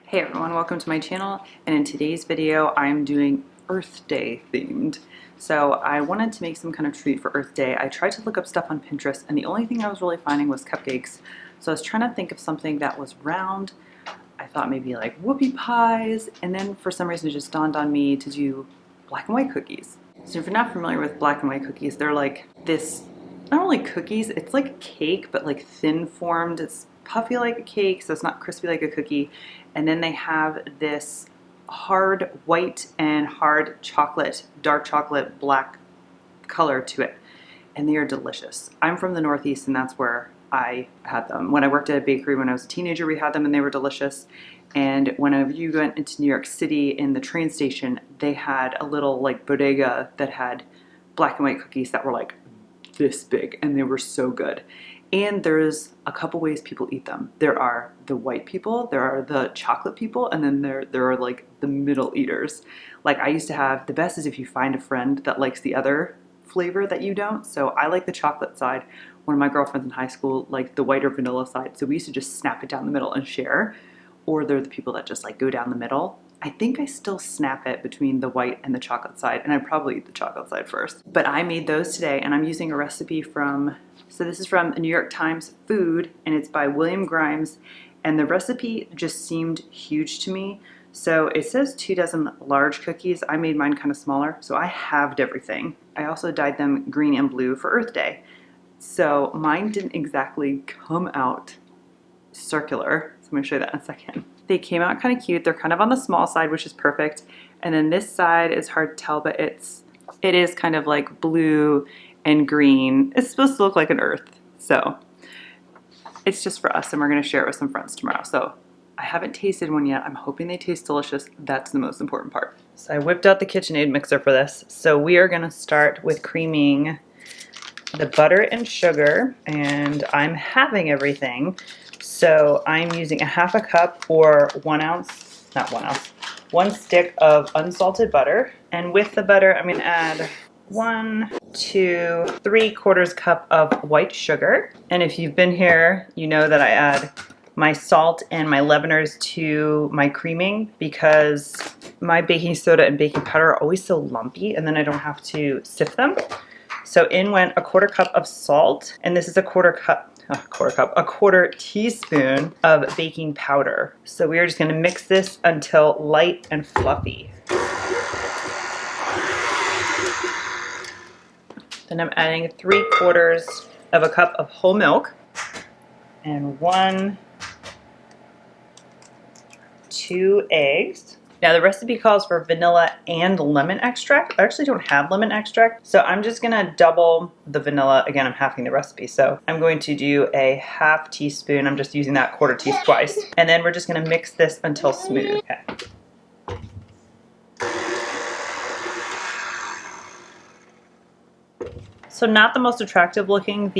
Hey everyone, welcome to my channel, and in today's video I'm doing Earth Day themed. So I wanted to make some kind of treat for Earth Day. I tried to look up stuff on Pinterest and the only thing I was really finding was cupcakes. So I was trying to think of something that was round. I thought maybe like whoopie pies, and then for some reason it just dawned on me to do black and white cookies. So if you're not familiar with black and white cookies, they're like this, not only cookies, it's like a cake but like thin formed. It's puffy like a cake, so it's not crispy like a cookie. And then they have this hard white and hard chocolate, dark chocolate, black color to it. And they are delicious. I'm from the Northeast and that's where I had them. When I worked at a bakery when I was a teenager, we had them and they were delicious. And whenever you went into New York City in the train station, they had a little like bodega that had black and white cookies that were like this big and they were so good. And there's a couple ways people eat them. There are the white people, there are the chocolate people, and then there are like the middle eaters. Like I used to have, the best is if you find a friend that likes the other flavor that you don't. So I like the chocolate side. One of my girlfriends in high school liked the white or vanilla side. So we used to just snap it down the middle and share. Or they're the people that just like go down the middle. I think I still snap it between the white and the chocolate side, and I probably eat the chocolate side first. But I made those today, and I'm using a recipe from, so this is from the New York Times Food, and it's by William Grimes, and the recipe just seemed huge to me. So it says 2 dozen large cookies. I made mine kind of smaller, so I halved everything. I also dyed them green and blue for Earth Day. So mine didn't exactly come out circular, so I'm gonna show you that in a second. They came out kind of cute. They're kind of on the small side, which is perfect. And then this side is hard to tell, but it is kind of like blue and green. It's supposed to look like an earth. So it's just for us, and we're gonna share it with some friends tomorrow. So I haven't tasted one yet. I'm hoping they taste delicious. That's the most important part. So I whipped out the KitchenAid mixer for this. So we are gonna start with creaming the butter and sugar, and I'm halving everything. So I'm using a half a cup or 1 ounce, not 1 ounce, 1 stick of unsalted butter. And with the butter, I'm gonna add 1, 2, 3/4 cup of white sugar. And if you've been here, you know that I add my salt and my leaveners to my creaming because my baking soda and baking powder are always so lumpy, and then I don't have to sift them. So in went a 1/4 cup of salt, and this is a quarter teaspoon of baking powder. So we are just gonna mix this until light and fluffy. Then I'm adding 3/4 of a cup of whole milk and 2 eggs. Now the recipe calls for vanilla and lemon extract. I actually don't have lemon extract, so I'm just gonna double the vanilla. Again, I'm halving the recipe, so I'm going to do a half teaspoon. I'm just using that 1/4 teaspoon twice. And then we're just gonna mix this until smooth. Okay. So not the most attractive looking, let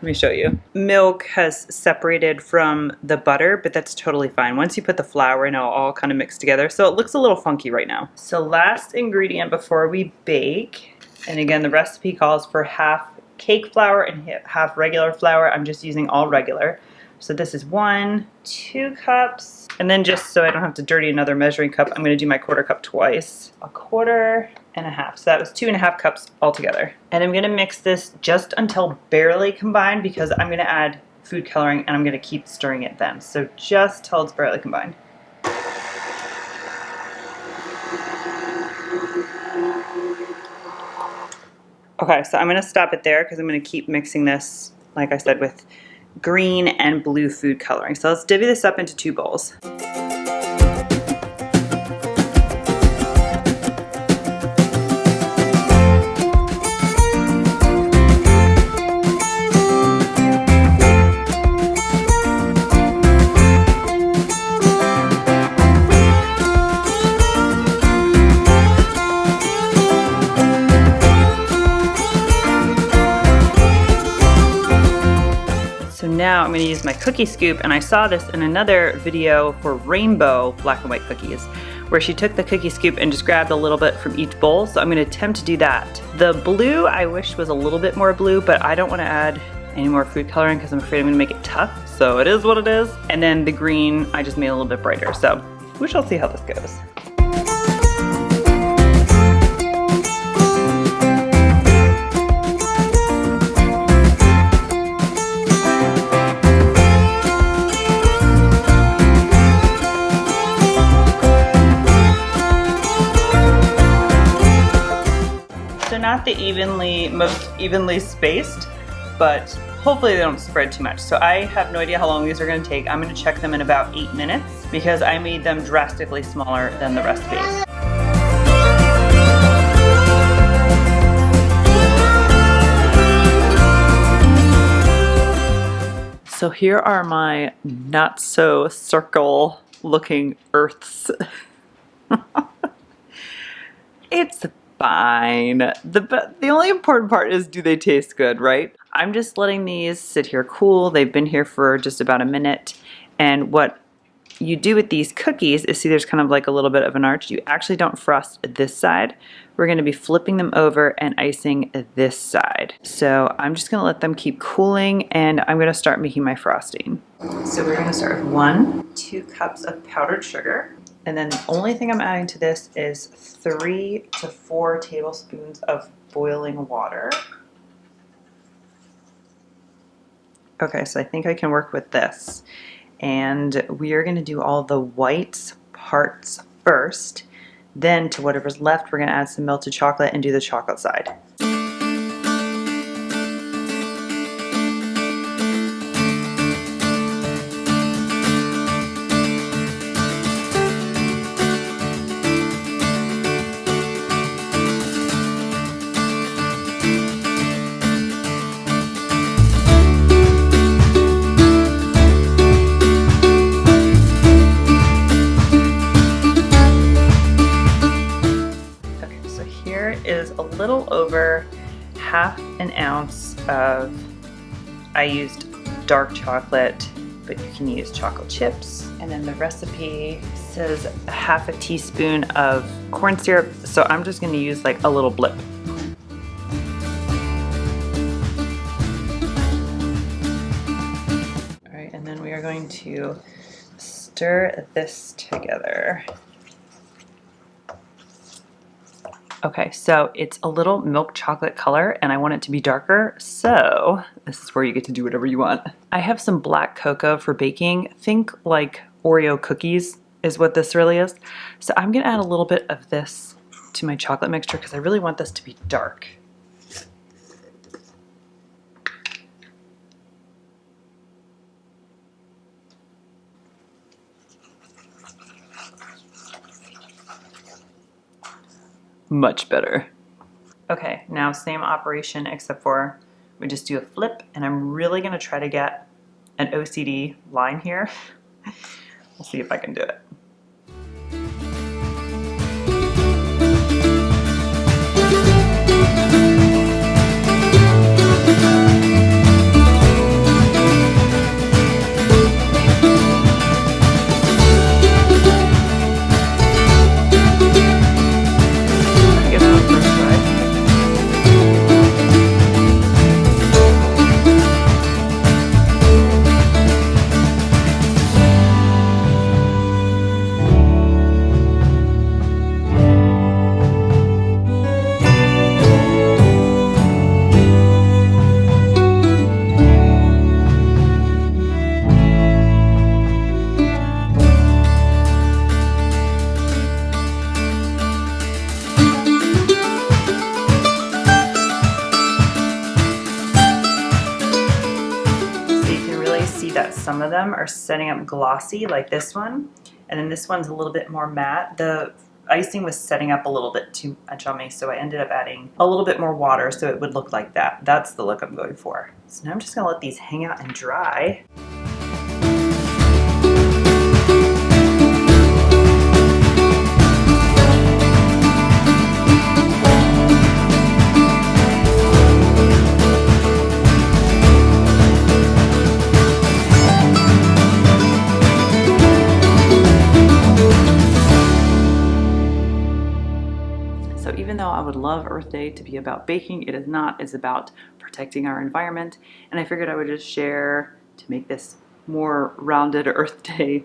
me show you. Milk has separated from the butter, but that's totally fine. Once you put the flour in, it'll all kind of mix together. So it looks a little funky right now. So last ingredient before we bake, and again, the recipe calls for half cake flour and half regular flour. I'm just using all regular. So this is 1, 2 cups. And then just so I don't have to dirty another measuring cup, I'm gonna do my 1/4 cup twice. 1/4 and a half. So that was 2.5 cups altogether. And I'm gonna mix this just until barely combined because I'm gonna add food coloring and I'm gonna keep stirring it then. So just till it's barely combined. Okay, so I'm gonna stop it there because I'm gonna keep mixing this, like I said, with green and blue food coloring. So let's divvy this up into 2 bowls. Now I'm going to use my cookie scoop, and I saw this in another video for rainbow black and white cookies where she took the cookie scoop and just grabbed a little bit from each bowl. So I'm going to attempt to do that. The blue I wish was a little bit more blue, but I don't want to add any more food coloring because I'm afraid I'm gonna make it tough. So it is what it is. And then the green, I just made a little bit brighter. So We shall see how this goes. So not the most evenly spaced, but hopefully they don't spread too much. So I have no idea how long these are going to take. I'm going to check them in about 8 minutes because I made them drastically smaller than the recipe. So here are my not so circle looking earths. It's fine. The only important part is, do they taste good, right? I'm just letting these sit here cool. They've been here for just about a minute. And what you do with these cookies is, see there's kind of like a little bit of an arch. You actually don't frost this side. We're going to be flipping them over and icing this side. So I'm just going to let them keep cooling and I'm going to start making my frosting. So we're going to start with 2 cups of powdered sugar. And then the only thing I'm adding to this is 3 to 4 tablespoons of boiling water. Okay, so I think I can work with this. And we are going to do all the white parts first. Then to whatever's left, we're going to add some melted chocolate and do the chocolate side. Is a little over ½ an ounce of, I used dark chocolate, but you can use chocolate chips. And then the recipe says ½ a teaspoon of corn syrup, so I'm just going to use like a little blip. All right, and then we are going to stir this together. Okay, so it's a little milk chocolate color and I want it to be darker, so this is where you get to do whatever you want. I have some black cocoa for baking. Think like Oreo cookies is what this really is. So I'm gonna add a little bit of this to my chocolate mixture because I really want this to be dark. Much better. Okay, now same operation except for we just do a flip and I'm really gonna try to get an OCD line here. We'll see if I can do it. Some of them are setting up glossy like this one, and then this one's a little bit more matte. The icing was setting up a little bit too much on me, so I ended up adding a little bit more water so it would look like that. That's the look I'm going for. So now I'm just gonna let these hang out and dry. Even though I would love Earth Day to be about baking, it is not. It's about protecting our environment. And I figured I would just share to make this more rounded Earth Day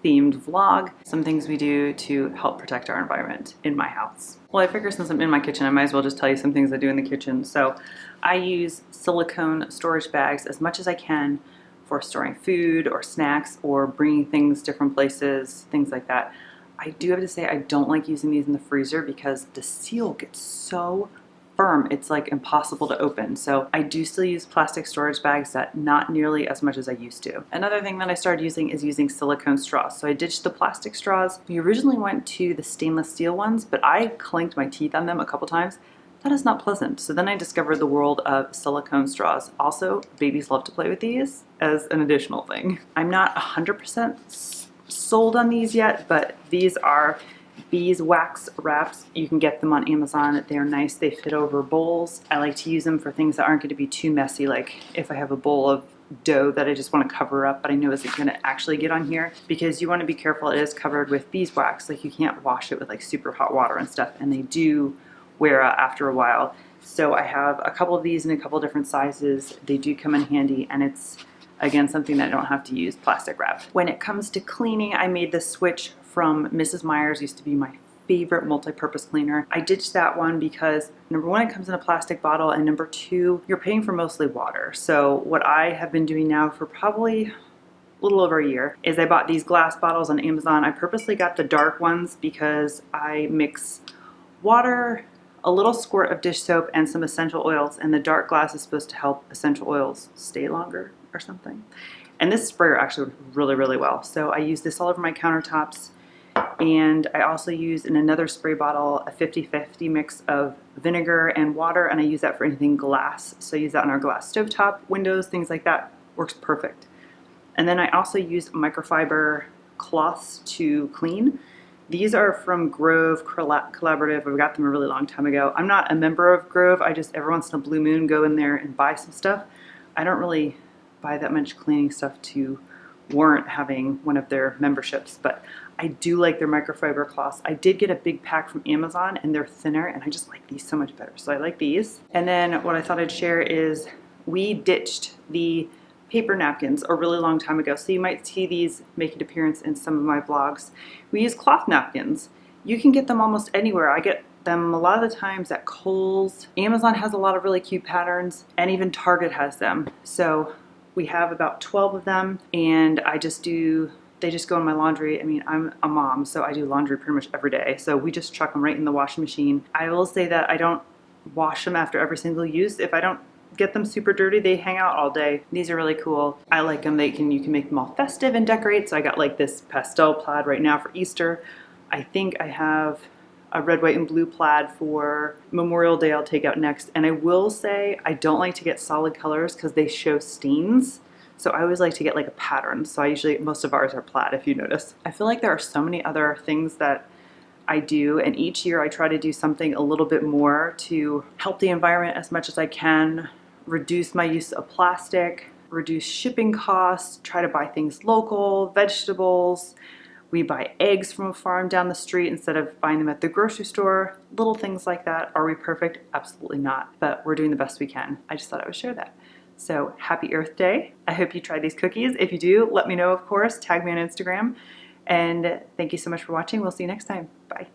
themed vlog, some things we do to help protect our environment in my house. Well, I figure since I'm in my kitchen, I might as well just tell you some things I do in the kitchen. So I use silicone storage bags as much as I can for storing food or snacks or bringing things different places, things like that. I do have to say I don't like using these in the freezer because the seal gets so firm, it's like impossible to open. So I do still use plastic storage bags, that not nearly as much as I used to. Another thing that I started using is using silicone straws. So I ditched the plastic straws. We originally went to the stainless steel ones, but I clanked my teeth on them a couple times. That is not pleasant. So then I discovered the world of silicone straws. Also, babies love to play with these as an additional thing. I'm not 100% sold on these yet, but these are beeswax wraps. You can get them on Amazon. They're nice. They fit over bowls. I like to use them for things that aren't going to be too messy, like if I have a bowl of dough that I just want to cover up but I know isn't going to actually get on here, because you want to be careful. It is covered with beeswax. Like you can't wash it with like super hot water and stuff, and they do wear out after a while. So I have a couple of these in a couple different sizes. They do come in handy, and it's again something that I don't have to use plastic wrap. When it comes to cleaning, I made the switch from Mrs. Meyer's. Used to be my favorite multi-purpose cleaner. I ditched that one because number one, it comes in a plastic bottle, and number two, you're paying for mostly water. So what I have been doing now for probably a little over a year is I bought these glass bottles on Amazon. I purposely got the dark ones because I mix water, a little squirt of dish soap, and some essential oils, and the dark glass is supposed to help essential oils stay longer or something. And this sprayer actually works really, really well. So I use this all over my countertops, and I also use in another spray bottle a 50-50 mix of vinegar and water, and I use that for anything glass. So I use that on our glass stovetop, windows, things like that. Works perfect. And then I also use microfiber cloths to clean. These are from Grove Collaborative. I got them a really long time ago. I'm not a member of Grove. I just every once in a blue moon go in there and buy some stuff. I don't really buy that much cleaning stuff to warrant having one of their memberships, but I do like their microfiber cloths. I did get a big pack from Amazon, and they're thinner, and I just like these so much better. So I like these. And then what I thought I'd share is we ditched the paper napkins a really long time ago. So you might see these make an appearance in some of my vlogs. We use cloth napkins. You can get them almost anywhere. I get them a lot of the times at Kohl's. Amazon has a lot of really cute patterns, and even Target has them. So we have about 12 of them, and they just go in my laundry. I mean, I'm a mom, so I do laundry pretty much every day. So we just chuck them right in the washing machine. I will say that I don't wash them after every single use. If I don't get them super dirty, they hang out all day. These are really cool. I like them. You can make them all festive and decorate. So I got like this pastel plaid right now for Easter. I think I have a red, white, and blue plaid for Memorial Day I'll take out next. And I will say I don't like to get solid colors because they show stains. So I always like to get like a pattern. So most of ours are plaid, if you notice. I feel like there are so many other things that I do, and each year I try to do something a little bit more to help the environment as much as I can, reduce my use of plastic, reduce shipping costs, try to buy things local, vegetables. We buy eggs from a farm down the street instead of buying them at the grocery store. Little things like that. Are we perfect? Absolutely not. But we're doing the best we can. I just thought I would share that. So happy Earth Day. I hope you try these cookies. If you do, let me know, of course. Tag me on Instagram. And thank you so much for watching. We'll see you next time. Bye.